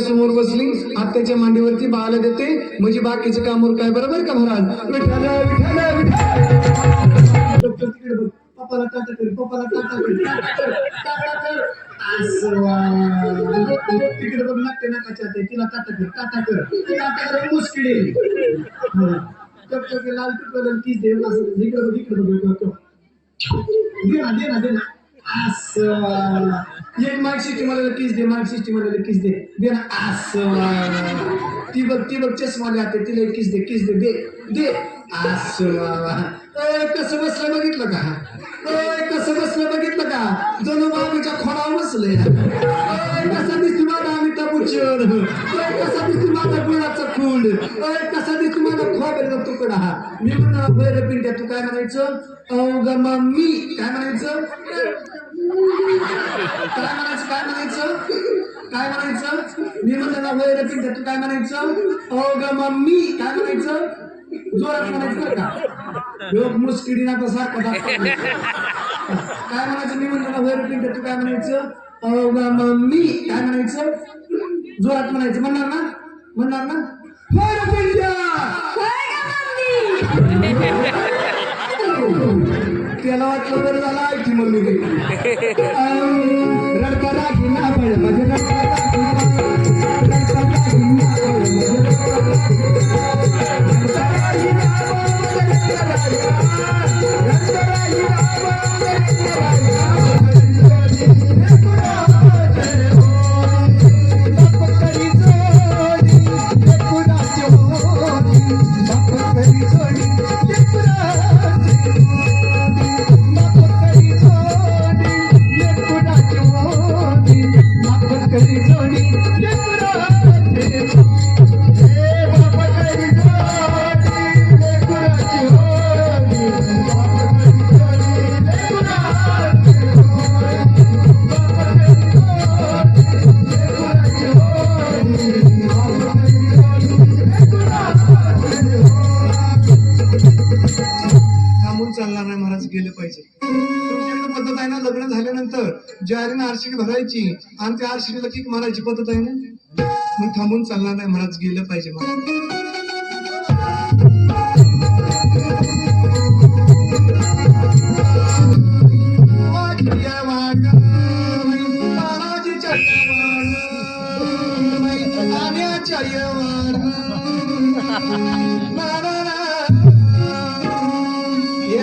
समोर बसली आत्याच्या मांडीवरती बाळाला देते म्हणजे बाकीचं कामवर काय बरोबर का महाराज विठ्ठल विठ्ठल पप्पाला टाटा कर पप्पाला टाटा कर तिकडे बघ लागते नाकाच्या तिला टाटा कर मुश्किल लाल टिकवलं की देव इकडे बघ दे ना असं एक मार्कशीट मला किस दे मार्कशीट मला किस दे ना असं ती बघ चष्मा घालते तिला किस दे दे असं कसं बसलं बघितलं का जणू बाबूच्या खोडावर बसलंय कसा दिसतो माझा अमिताभ बच्चन कसा दिसतो माझा गुळाचा खुंड कसा दिसतो माझा खोबऱ्याचा तुकडा मी म्हणा बरं पिंट्या तू काय म्हणायचं अवगमा मी काय म्हणायचं मी म्हणलं वैर पिंट्या तू काय म्हणायचं अवगमा मी काय म्हणायचं जोरात म्हणायचं का लोक मुस्किडी ना सारखा काय म्हणायचं मी म्हणलं वैर पिंट्या तू काय म्हणायचं अवगमा मी काय म्हणायचं जोरात म्हणायचं म्हणणार ना वैर पिंट्या त्याला वाटलं बरं झाला ऐकी मग रडका राखी ना पड म्हणजे पद्धत आहे ना लग्न झाल्यानंतर ज्वारीनं आरशी भरायची आणि त्या आरशीला किक मारायची पद्धत आहे ना मग थांबून चालणार नाही महाराज गेलं पाहिजे महाराज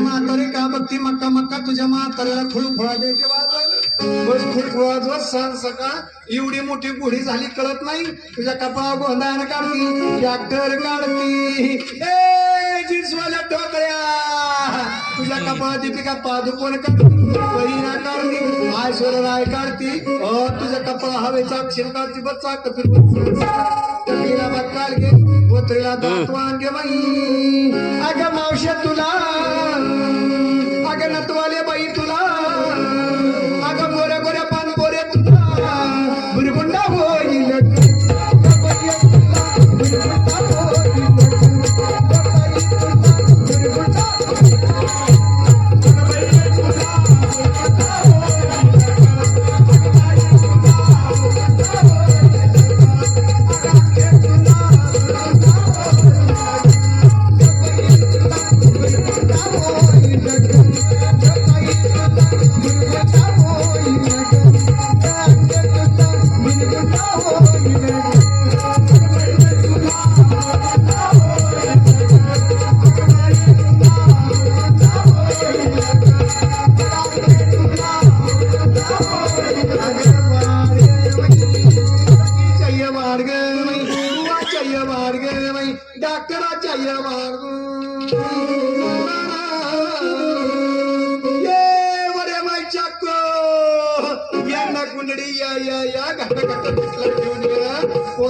म्हातारे का बघती मक्का तुझ्या म्हाताऱ्याला खुळखुळा देते वाजवत सांग सका एवढी मोठी गुढी झाली कळत नाही तुझ्या कपाळा गोंधान काढती ट्रॅक्टर काढती जीन्सवाल्या टोकऱ्या तुझ्या कपाळा दीपिका पादुकोण काढती पहिना काढती आयश्वर राय काढती तुझ्या कपाळा हवेचा अक्षर काढती बच्चा कपिला काढ घे पोत्रीला दातवान घे बाई अगं मावश्या तुला अगं नतवाले बाई तुला अगं गोऱ्या गोऱ्या पान गोऱ्या तुला बुरगुंडा होईल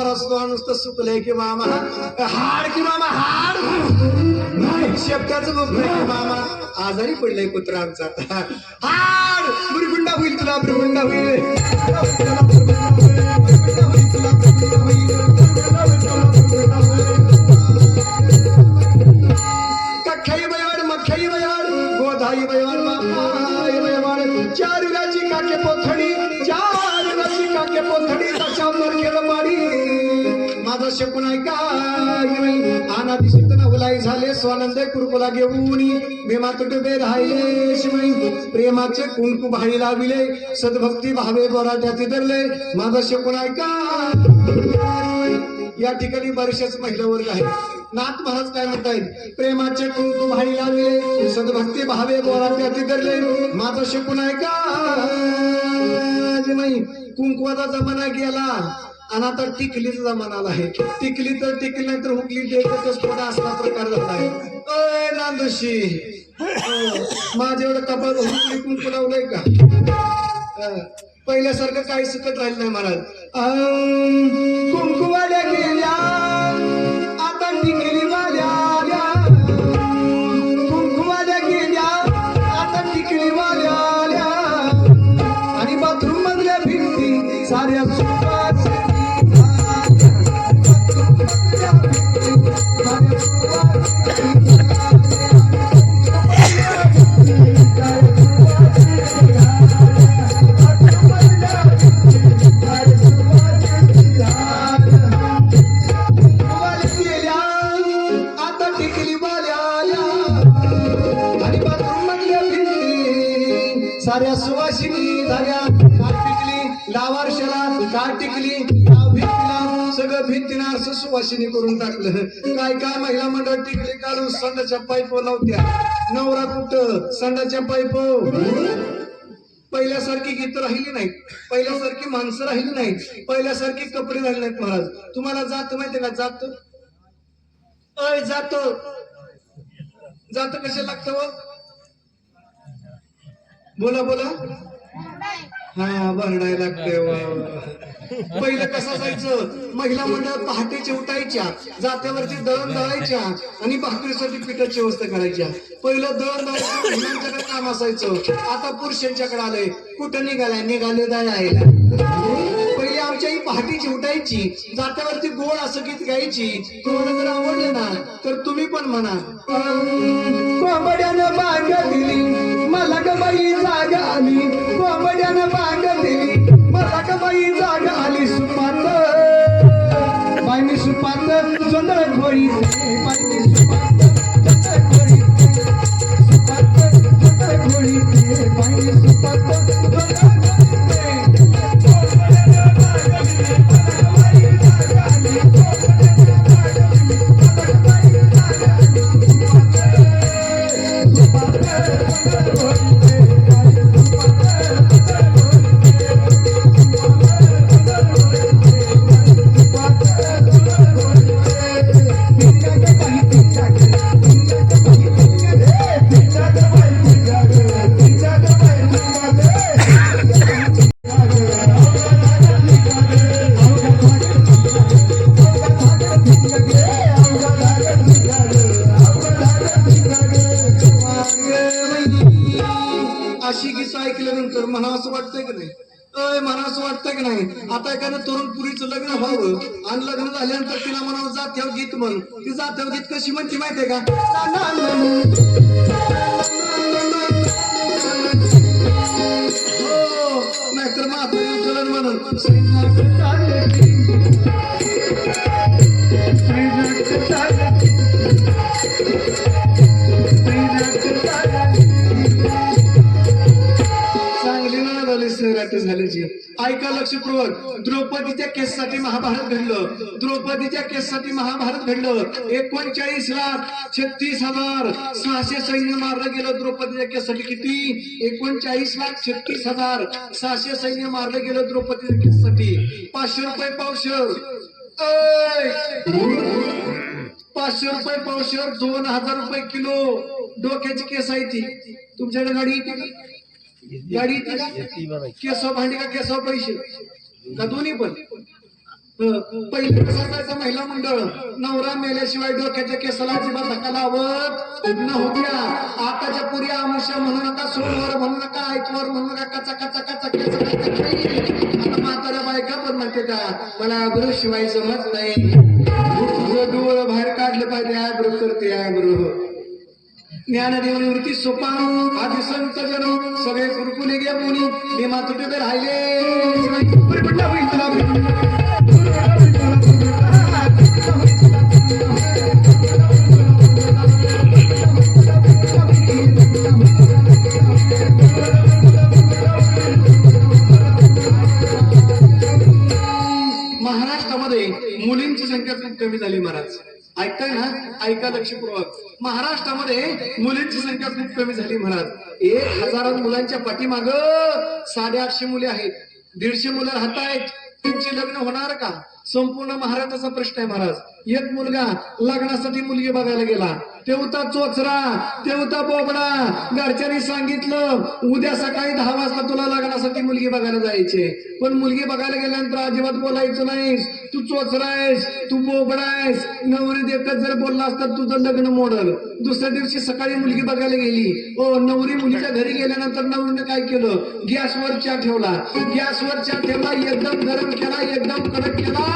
महाराज नुसतं सुकलंय की मामा हाड की मामा हाड नाही शेपट्याचं बुक नाही की मामा आजारी पडलंय कुत्रा आमचा हाड बुरगुंडा होईल तुला बुरगुंडा होईल कख्याई बयाड मख्याई बयाड गोधाई बयाड बापाई बयाड चार गाची काके पोथडी चार गाची काके पोथडी तशावर केलं पाडी माझा शकून ऐका अनादी सिद्ध नवलाई झाले स्वानंद कुरकुला घेऊन भीमा तुटबे राहिले शिवाई प्रेमाचे कुंकू भाई लाविले सद्भक्ती भावे बोराट्यात धरले माझा शकून ऐका या ठिकाणी बरेचसेच महिला वर्ग आहे नाथ महाराज काय म्हणतायत प्रेमाचे कुंकू भाई लाविले सद्भक्ती भावे बोराट्यात धरले माझा शकून ऐका नाही कुंकवाचा जमाना गेला आणि आता टिकलीचा जमाना आला आहे टिकली तर टिकली नाही तर हुकली देतच स्फोट असला प्रकार झाला आहे अय नांदोशी माझ्या एवढं कपाळ हुकली कुंकू लावलंय का पहिल्यासारखं काही सुकत राहिलं नाही महाराज कुंकुवाल्या गेल्या आता टिकलीवाल्या आल्या कुंकुवाल्या गेल्या आता टिकलीवाल्या आल्या आणि बाथरूम मधल्या भिंती साऱ्या साऱ्या सुवासिनी झाल्या काट टिकली लावारशाला काट टिकली लाव भिंतीला सगळं भिंतीनं असं सुवासिनी करून टाकलं काय काय महिला मंडळ टिकली काढून संडाच्या पाईप लावत्या नवरा कुठं संडाच्या पाईप पहिल्यासारखी गीत राहिली नाहीत पहिल्यासारखी माणसं राहिली नाहीत पहिल्यासारखे कपडे राहिले नाहीत महाराज तुम्हाला जात माहितीये का जात अय जात जात कशा लागतं बोला बोला हा भरडाय लागते पहिलं कसं जायचं महिला मंडळ पहाटेच्या उठायच्या जात्यावरती दळण दळायच्या आणि भाकरीसाठी पिठाची व्यवस्था करायच्या पहिलं दळण दळायचं महिलांच्याकडे काम असायचं आता पुरुषांच्याकडे आलंय कुठं निघाले दळायला पहिले आमच्या ही पहाटेची उठायची जात्यावरती गोड असं गीत गायची तुम्हाला जर आवडलं ना तर तुम्ही पण म्हणा कोंबड्यानं बाग दिली मला ग बाई जागा आली कोंबड्यानं बाग दिली मला ग बाई जागा आली सुपात बाई मी सुपात जोंधळ घोरी बाई मी सुपात जोंधळ घोरी बाई मी सुपात जोंधळ अशी गीत ऐकल्यानंतर मला असं वाटतंय की नाही मला असं वाटतंय की नाही आता एखाद्या तरुण पुरीचं लग्न व्हावं आणि लग्न झाल्यानंतर तिला म्हणावं जात्यावर गीत म्हण ती जात्यावर गीत कशी म्हणते माहितीये का हो नाहीतर माझं चलन म्हणून झाल्याची ऐका लक्षपूर्वक द्रौपदीच्या केससाठी महाभारत घडलं द्रौपदीच्या केससाठी महाभारत घडलं 39,36,600 सैन्य मारलं गेलं द्रौपदीच्या केससाठी किती 39,36,600 सैन्य मारलं गेलं द्रौपदीच्या केससाठी 500 रुपये पावशर 500 रुपये पावशर 2,000 रुपये किलो डोक्याची केस आहे ती तुमच्याकडे गाडी गाडी केसव भांडी का केसव पैसे का दोन्ही पण पहिले कसं असायचं महिला मंडळ, नवरा मेल्याशिवाय डोक्याच्या केसाला अजिबात धक्का लावत नव्हत्या. आताच्या पुरी आमुष्या म्हणू नका, सोमवार म्हणू नका, ऐकवार म्हणू नका, कचा कचा कचा कचा कचा काही. आता म्हाताऱ्या बायका पण म्हणते त्या मला आयब्रो शिवाय जमत नाही. डोळं बाहेर काढलं पाहिजे, आयब्रो करते आयब्रो. ज्ञानदेवनी वृत्ती सोपा आधी संत जन सगळे गुरुकुले गे मुनी मी मातुटे राहिले कुठला होईल तुला. महाराष्ट्रामध्ये मुलींची संख्या खूप कमी झाली महाराज. ऐकताय ना, ऐका लक्षपूर्वक. महाराष्ट्रामध्ये मुलींची संख्या खूप कमी झाली महाराज. 1000 मुलांच्या पाठीमाग 850 मुले आहेत, 150 मुलं राहत आहेत. तुमचे लग्न होणार का? संपूर्ण महाराष्ट्राचा प्रश्न आहे महाराज. एक मुलगा लग्नासाठी मुलगी बघायला गेला, ते होता चोचरा, ते होता बोबडा. घरच्यांनी सांगितलं उद्या सकाळी 10 वाजता तुला लग्नासाठी मुलगी बघायला जायचे. पण मुलगी बघायला गेल्यानंतर अजिबात बोलायचं नाहीस, तू चोचरा आहेस, तू बोबडा आहेस. नवरी देखत जर बोलला असता तुझं लग्न मोडल. दुसऱ्या दिवशी सकाळी मुलगी बघायला गेली. नवरी मुलीच्या घरी गेल्यानंतर नवरीने काय केलं, गॅसवर चहा ठेवला. गॅसवर चहा ठेवला, एकदम गरम केला, एकदम कडक केला.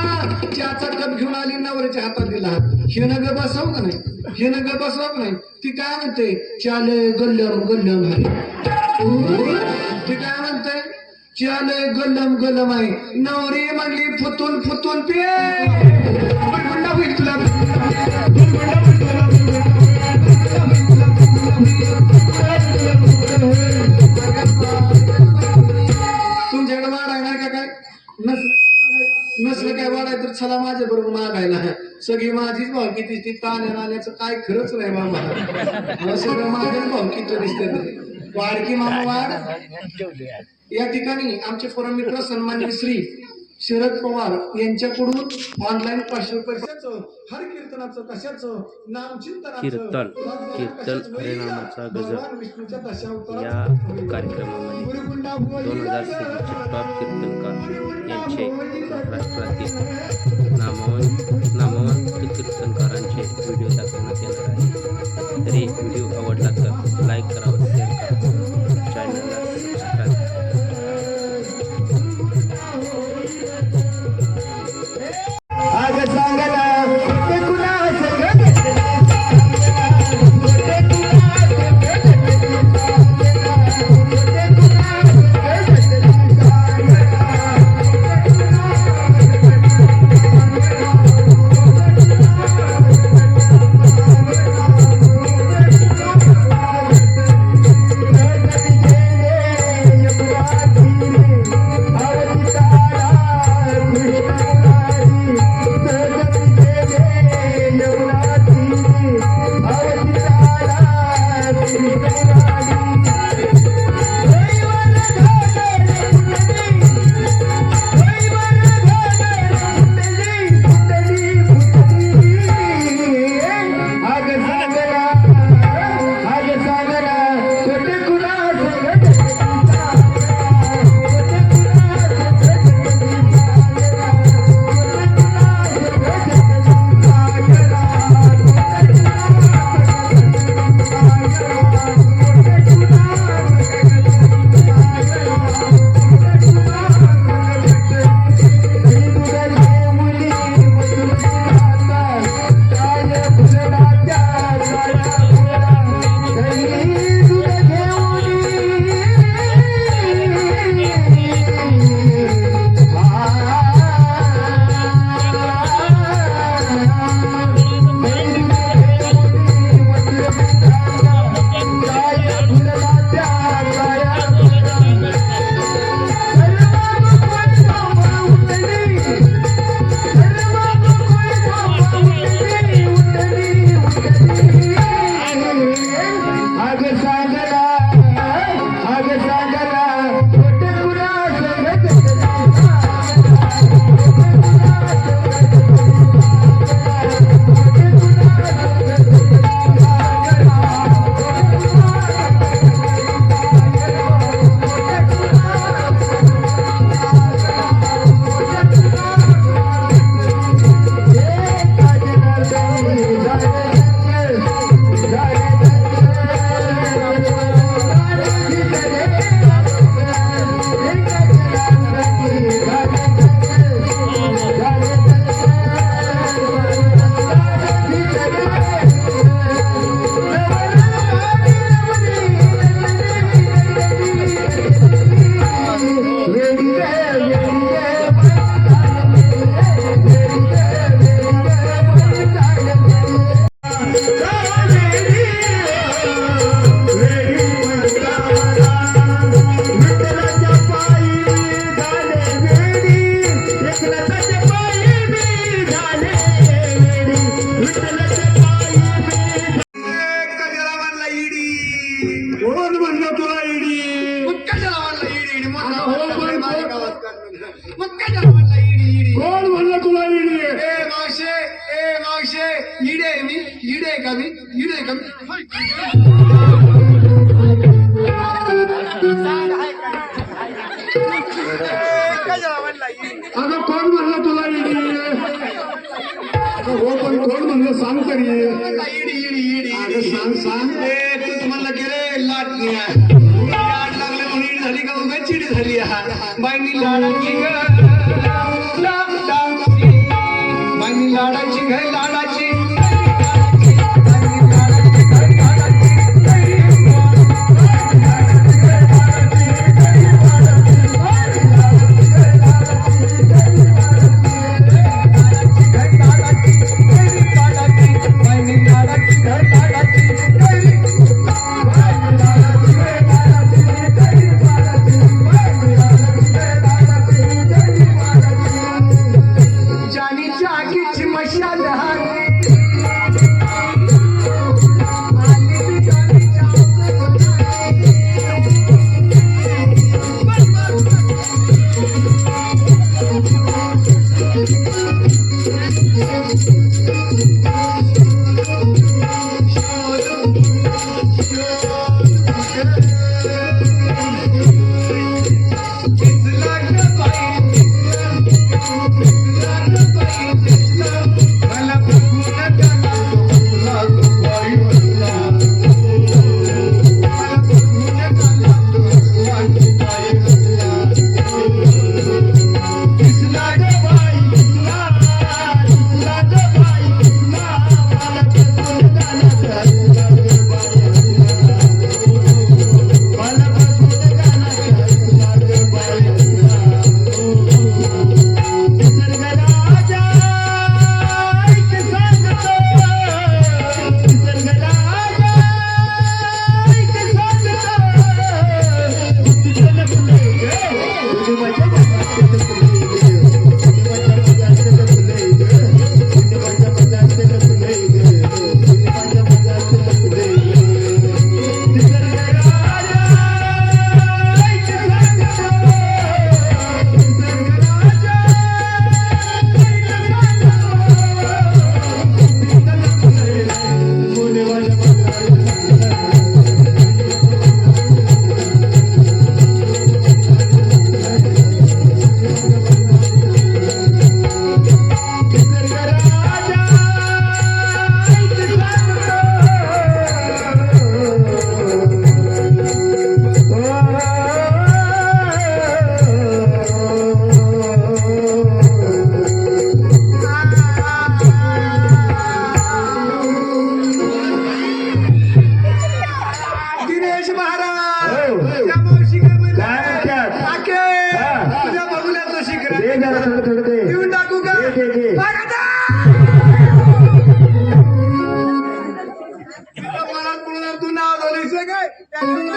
चहाचा कप घेऊन आली, नवऱ्याच्या हातात दिला. हिनं ग बसव का नाही, हिनं ग बसव नाही. ती काय म्हणते, चाले गल्लम गल्लम आहे. ती काय म्हणते, चाले गल्लम गल्लम आहे. नवरी म्हणली फुतून फुतून पे होईल तुला. तुमच्याकडे वाढ आहे ना का काय? नसलं काय वाढाय तर चला माझ्या बरोबर मागायला. सगळी माझीच भावकी ती ताण्या नाण्याचं काय खरंच नाही बाबा. सगळं माझ्याच भावकीचं दिसते. वाढकी मामा वाढ. या ठिकाणी आमचे परम मित्र सन्माननीय श्री शरद पवार यांच्याकडून ऑनलाईन 500 रुपये हर कीर्तनाचं कशाचं कीर्तन हरिनामाचा गजर या कार्यक्रमामध्ये 2023 टॉप कीर्तनकार यांचे महाराष्ट्रातील नामवंत कीर्तनकारांचे व्हिडिओ दाखवण्यात येणार आहे. तरी व्हिडिओ आवडला तर लाईक करा व शेअर करा. चॅनलला सबस्क्राईब कोण म्हणलं तुला इडी मग कशाला म्हणला इडी इडी मोठा हो, आवाज पण- करतोय, बारीक आवाज करतोय. मग कशाला म्हणला इडी इडी कोण म्हणलं तुला इडी ए मावशे इडे आहे मी इडे आहे का मी इडे आहे का मी अगं कोण म्हणलं तुला इडी अगं हो पण कोण म्हणलं सांग तरी म्हणला इडी इडी इडी अगं सांग सांग ए तू म्हणलं की रे लाट लाड लागले म्हणून इडी झाली का उगाच चिडी झाली बाईनी लाडाची ग लाडाची बाईनी लाडाची घ लाडाची जानी जागीची मशाल दिनेश महाराज त्या मावशी काय म्हणल्या? काय म्हणतात? काके, हा. तुझ्या बघुल्याचं शिखर दे जरा थोडं थोडं दे देऊन टाकू का दे. बागादा! तुझ्या मनात पुन्हा तू नाव झालीस काय तुम्ही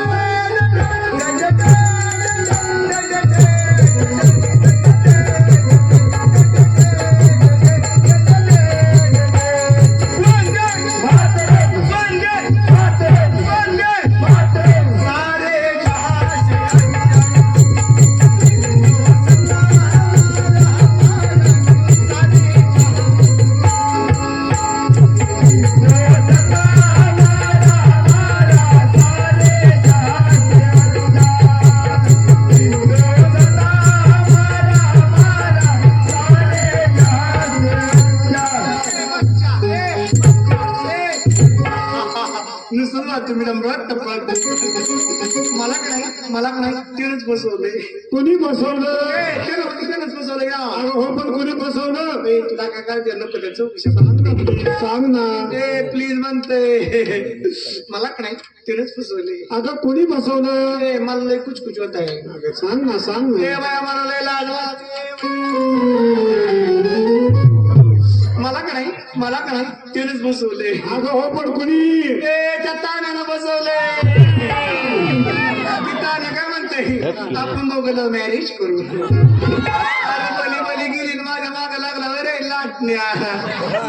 मला काय तिनच बसवले कोणी बसवलं तिनच बसवलं या अगं हो पण कोणी बसवलं ए, तुला काय काय त्यांना पटेल चौकशी सांग ना please. सांग ना ए प्लीज म्हणते मला का नाही तिनच फसवले अगं कोणी बसवलं ए मला लय कुछ कुछ होत आहे अगं सांग ना सांग ए ना बाया मला लय लाज वाटते. मला का नाही तिनच बसवले अगं हो पण कोणी ए त्या तानानं बसवले ताना काय म्हणते आपण दोघं मॅरेज करू अरे बली बली गेली माझ्या माग लागला अरे लाटण्या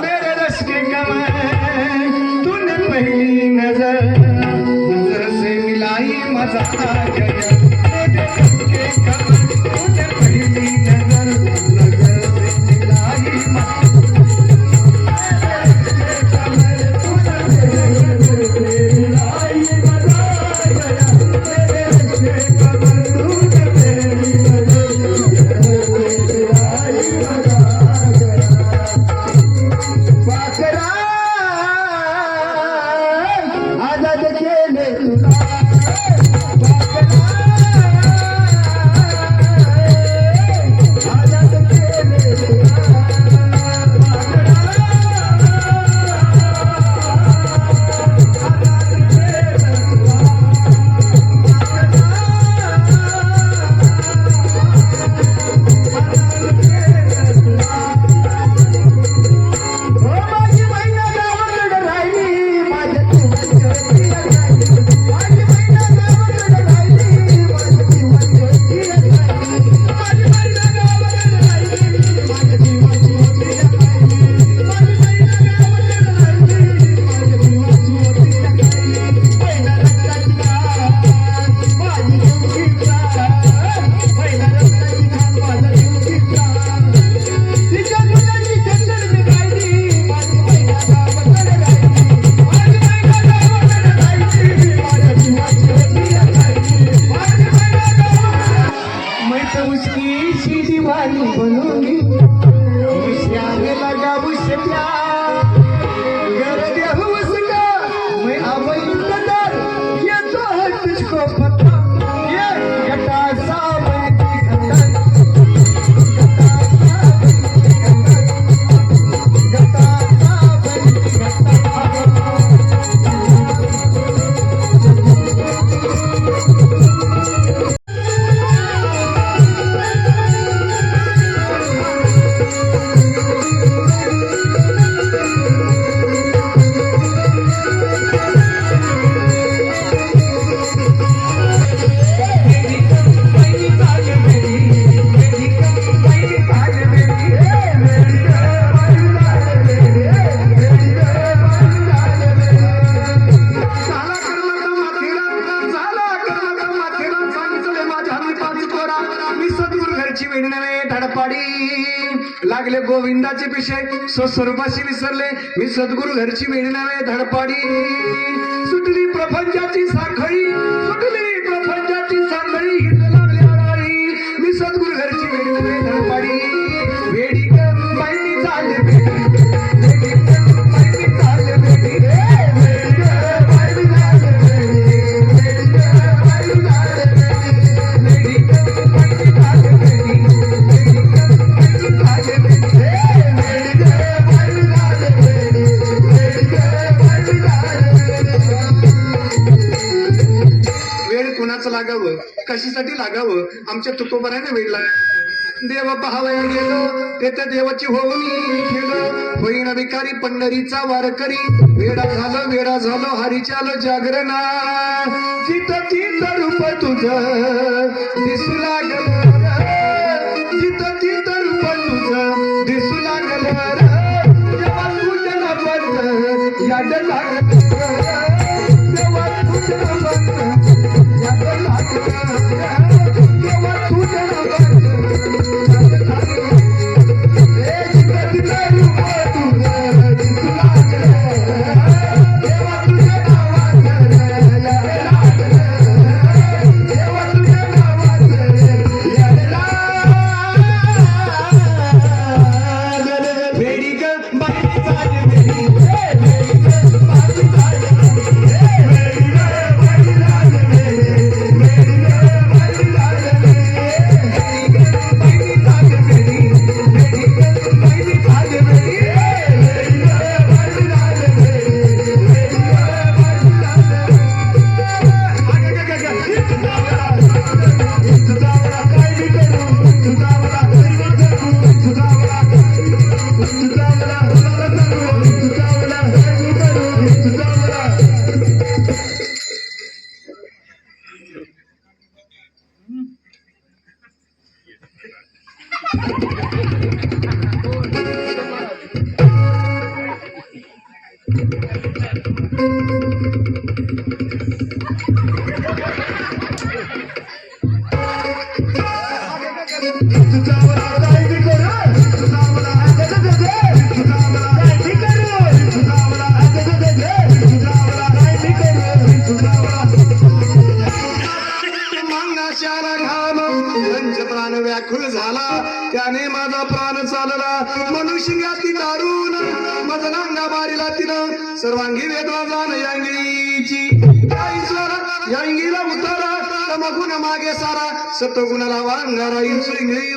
मेरे रस के कमर तूने पहली नजर से मिला दिसलाई माझा जय तुझे कमल तुझे पहिली नजर नजर दिसलाई लागले गोविंदाचे पिशे स्वस्वरूपाशी विसरले मी सद्गुरु घरची वेणी नव्हे धडपाडी सुटली प्रपंचाची साखळी सुटली प्रपंचाची साखळी लागली आळाळी मी सद्गुरु घरची वेणी नव्हे धडपाडी वेडी बाईनी चालले वेडी बाईनी चालले वेडी लागावं कशासाठी लागावं आमच्या तुकोबराने वेळ लागला देव पाहावया गेलो तेथे देवाची होऊनी गेलो होईना भिकारी पंढरीचा वारकरी वेडा झालो हरीच्या आलो जागरणा चित चित रूप तुझं दिसू लागलं चित चित रूप तुझं दिसू लागलं जेव्हा तुझ्या बंद याद लागलं जेव्हा तुझ्या बंद आशाला घाम पंच प्राण व्याकुळ झाला त्याने माझा प्राण चालला मनुष्याती दारून माझा नांगा मारिला तिनं सर्वांगी वेदना जाण यांगीची यांगीला उतारा तमगुण मागे सारा सतगुणाला वांगारा इंगळी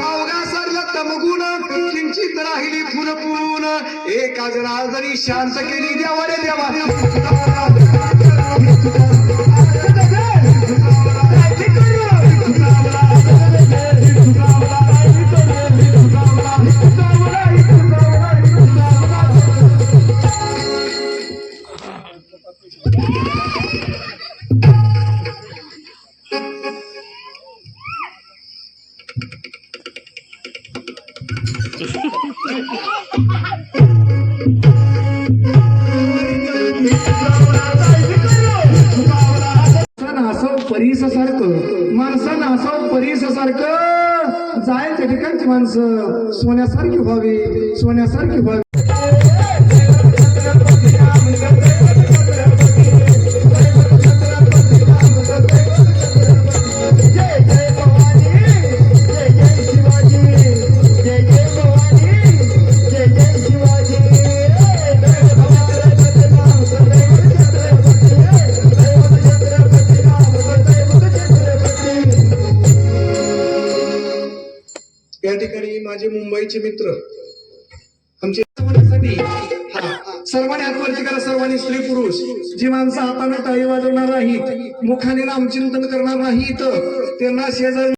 अवघा सरला तमगुण किंचित राहिली फुलपून एका जनार्दनी शांत केली देवाने देवा माणसानं हसावं परीसासारखं जायच्या ठिकाणची माणसं सोन्यासारखी व्हावी सोन्यासारखी व्हावी या ठिकाणी माझे मुंबईचे मित्र आमचे सर्वांनी हातवरती करा सर्वांनी स्त्री पुरुष जी माणसं हाताने टाळी वाजवणार नाहीत मुखाने नामचिंतन करणार नाहीत त्यांना शेजारी